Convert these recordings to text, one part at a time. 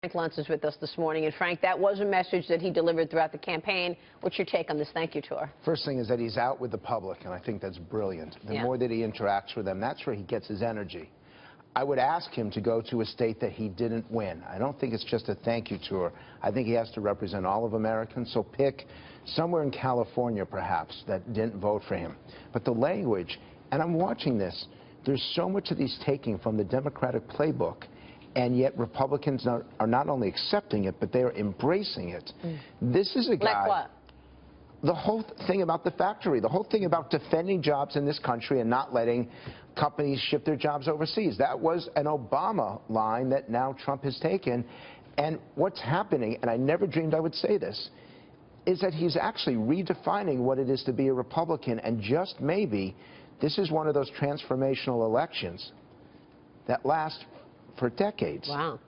Frank Luntz is with us this morning. And Frank, that was a message that he delivered throughout the campaign. What's your take on this thank you tour? First thing is that he's out with the public, and I think that's brilliant. The more that he interacts with them, that's where he gets his energy. I would ask him to go to a state that he didn't win. I don't think it's just a thank you tour. I think he has to represent all of Americans, so pick somewhere in California, perhaps, that didn't vote for him. But the language, and I'm watching this, there's so much of these taking from the Democratic playbook, and yet Republicans are not only accepting it, but they are embracing it. This is a guy... Like what? The whole thing about the factory, the whole thing about defending jobs in this country and not letting companies ship their jobs overseas. That was an Obama line that now Trump has taken. And what's happening, and I never dreamed I would say this, is that he's actually redefining what it is to be a Republican. And just maybe this is one of those transformational elections that last for decades. Wow.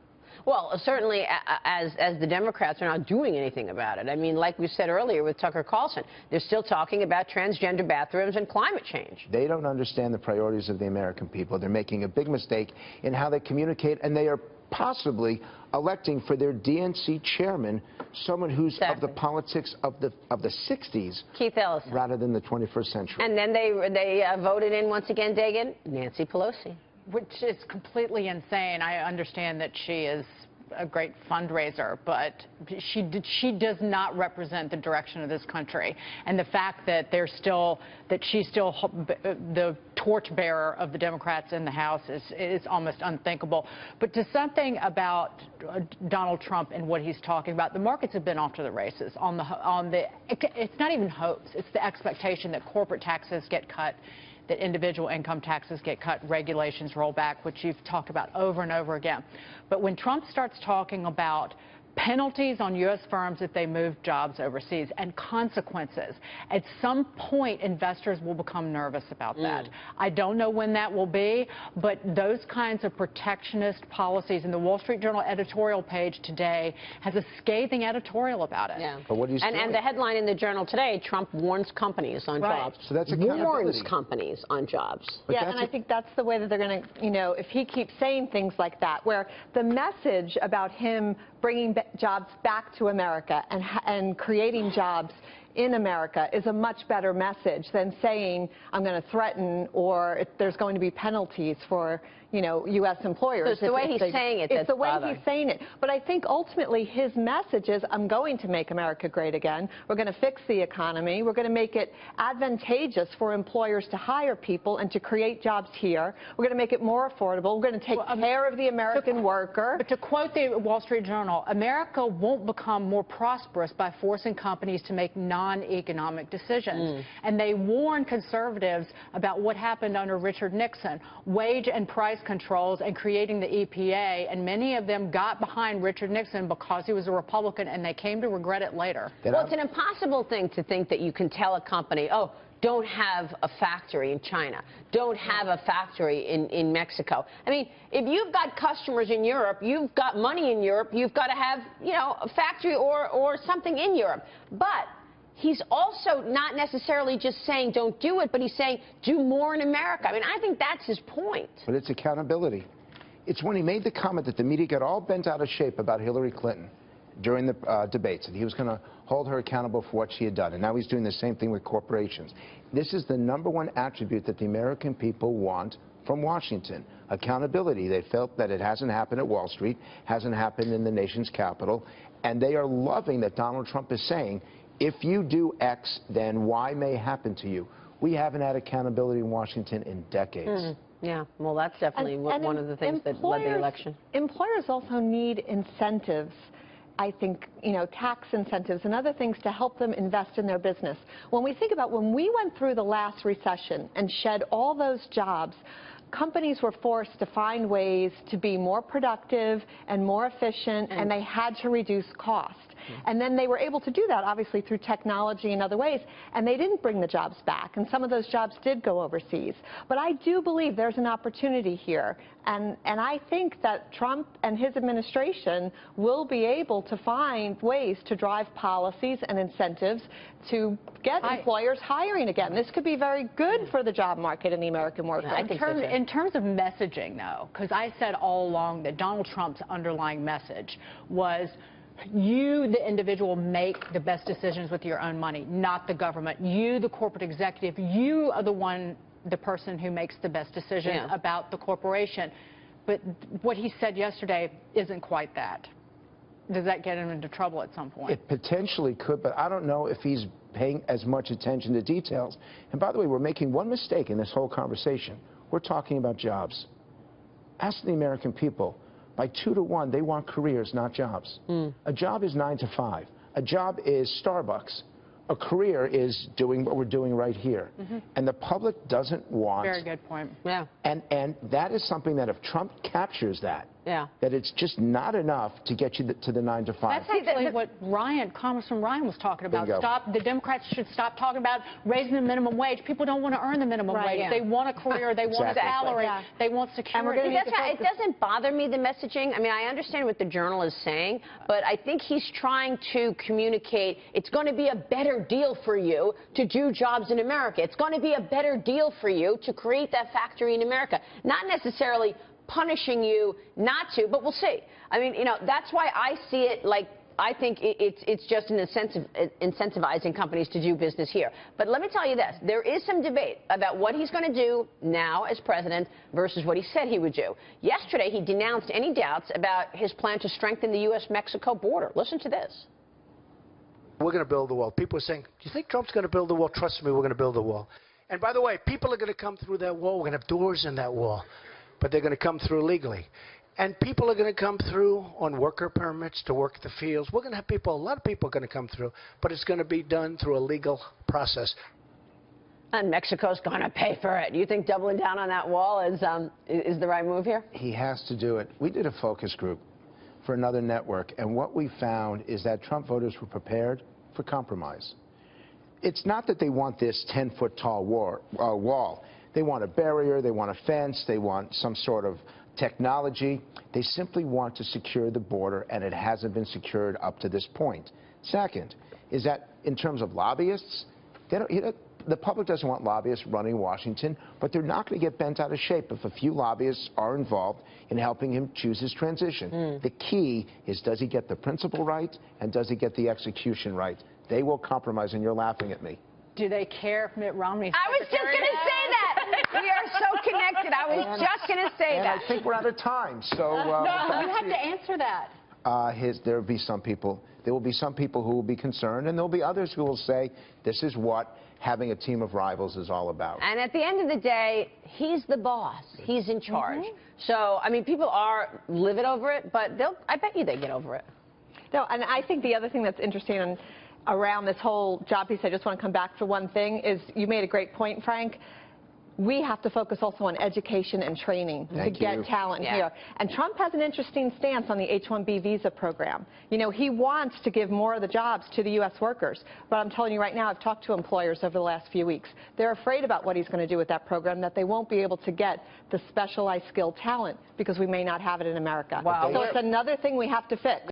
Well, certainly as the Democrats are not doing anything about it. I mean, like we said earlier with Tucker Carlson, they're still talking about transgender bathrooms and climate change. They don't understand the priorities of the American people. They're making a big mistake in how they communicate, and they are possibly electing for their DNC chairman someone who's of the politics of the 60s, Keith Ellison, rather than the 21st century. And then they voted in once again, Dagan, Nancy Pelosi. Which is completely insane. I understand that she is a great fundraiser, but she does not represent the direction of this country. And the fact that she's still the torchbearer of the Democrats in the House is almost unthinkable. But to something about Donald Trump and what he's talking about, the markets have been off to the races it's not even hopes, it's the expectation that corporate taxes get cut, that individual income taxes get cut, regulations roll back, which you've talked about over and over again. But when Trump starts talking about penalties on U.S. firms if they move jobs overseas and consequences, at some point investors will become nervous about that. I don't know when that will be, but those kinds of protectionist policies, and the Wall Street Journal editorial page today has a scathing editorial about it. Yeah. But what he's and the headline in the Journal today, Trump warns companies on jobs. So that's warns companies on jobs. But yeah, and I think that's the way that they're going to, if he keeps saying things like that, where the message about him bringing jobs back to America and creating jobs in America is a much better message than saying I'm going to threaten or there's going to be penalties for, U.S. employers. So it's the way he's saying it It's the way he's saying it. But I think ultimately his message is I'm going to make America great again. We're going to fix the economy. We're going to make it advantageous for employers to hire people and to create jobs here. We're going to make it more affordable. We're going to take care of the American worker. But to quote the Wall Street Journal, America won't become more prosperous by forcing companies to make non-economic decisions. And they warn conservatives about what happened under Richard Nixon, wage and price controls and creating the EPA, and many of them got behind Richard Nixon because he was a Republican, and they came to regret it later. Well, it's an impossible thing to think that you can tell a company, oh, don't have a factory in China, don't have a factory in Mexico. I mean, if you've got customers in Europe, you've got money in Europe, you've got to have, a factory or something in Europe. But he's also not necessarily just saying don't do it, but he's saying do more in America. I mean, I think that's his point. But it's accountability. It's when he made the comment that the media got all bent out of shape about Hillary Clinton during the debates, that he was going to hold her accountable for what she had done. And now he's doing the same thing with corporations. This is the #1 attribute that the American people want from Washington: accountability. They felt that it hasn't happened at Wall Street, hasn't happened in the nation's capital, and they are loving that Donald Trump is saying, if you do X, then Y may happen to you. We haven't had accountability in Washington in decades. Yeah, well, that's definitely one of the things that led the election. Employers also need incentives, I think, tax incentives and other things to help them invest in their business. When we think about when we went through the last recession and shed all those jobs, companies were forced to find ways to be more productive and more efficient, and they had to reduce cost. And then they were able to do that, obviously, through technology and other ways, and they didn't bring the jobs back. And some of those jobs did go overseas. But I do believe there's an opportunity here. And I think that Trump and his administration will be able to find ways to drive policies and incentives to get employers hiring again. This could be very good for the job market and the American worker. In terms of messaging, though, because I said all along that Donald Trump's underlying message was, you, the individual, make the best decisions with your own money, not the government. You, the corporate executive, you are the person who makes the best decisions about the corporation. But what he said yesterday isn't quite that. Does that get him into trouble at some point? It potentially could, but I don't know if he's paying as much attention to details. And by the way, we're making one mistake in this whole conversation. We're talking about jobs. Ask the American people. By 2 to 1, they want careers, not jobs. A job is 9 to 5. A job is Starbucks. A career is doing what we're doing right here. And the public doesn't want... Very good point. Yeah. And that is something that if Trump captures that, that it's just not enough to get you to the 9 to 5. That's actually what Congressman Ryan was talking about. The Democrats should stop talking about raising the minimum wage. People don't want to earn the minimum wage. They want a career. They want a salary. They want security. That's why it doesn't bother me, the messaging. I mean, I understand what the Journal is saying, but I think he's trying to communicate it's going to be a better deal for you to do jobs in America. It's going to be a better deal for you to create that factory in America. Not necessarily punishing you not to, but we'll see. I mean, you know, that's why I see it like, I think it's just an incentivizing companies to do business here. But let me tell you this, there is some debate about what he's going to do now as president versus what he said he would do. Yesterday, he denounced any doubts about his plan to strengthen the U.S.-Mexico border. Listen to this. We're going to build the wall. People are saying, do you think Trump's going to build the wall? Trust me, we're going to build the wall. And by the way, people are going to come through that wall. We're going to have doors in that wall. But they're going to come through legally. And people are going to come through on worker permits to work the fields. We're going to have people, a lot of people are going to come through, but it's going to be done through a legal process. And Mexico's going to pay for it. You think doubling down on that wall is the right move here? He has to do it. We did a focus group for another network, and what we found is that Trump voters were prepared for compromise. It's not that they want this 10-foot-tall wall. They want a barrier, they want a fence, they want some sort of technology. They simply want to secure the border, and it hasn't been secured up to this point. Second is that in terms of lobbyists, the public doesn't want lobbyists running Washington, but they're not going to get bent out of shape if a few lobbyists are involved in helping him choose his transition. The key is, does he get the principle right, and does he get the execution right? They will compromise, and you're laughing at me. Do they care if Mitt Romney... I was just going to say that. We are so connected. I was just going to say that. I think we're out of time. So no, you have to answer that. There will be some people. There will be some people who will be concerned, and there will be others who will say, this is what having a team of rivals is all about. And at the end of the day, he's the boss. He's in charge. So, I mean, people are livid over it, but I bet you they get over it. No, and I think the other thing that's interesting around this whole job piece, I just want to come back to one thing, is you made a great point, Frank. We have to focus also on education and training to get talent here. And Trump has an interesting stance on the H-1B visa program. You know, he wants to give more of the jobs to the U.S. workers. But I'm telling you right now, I've talked to employers over the last few weeks. They're afraid about what he's going to do with that program, that they won't be able to get the specialized skilled talent because we may not have it in America. So it's another thing we have to fix.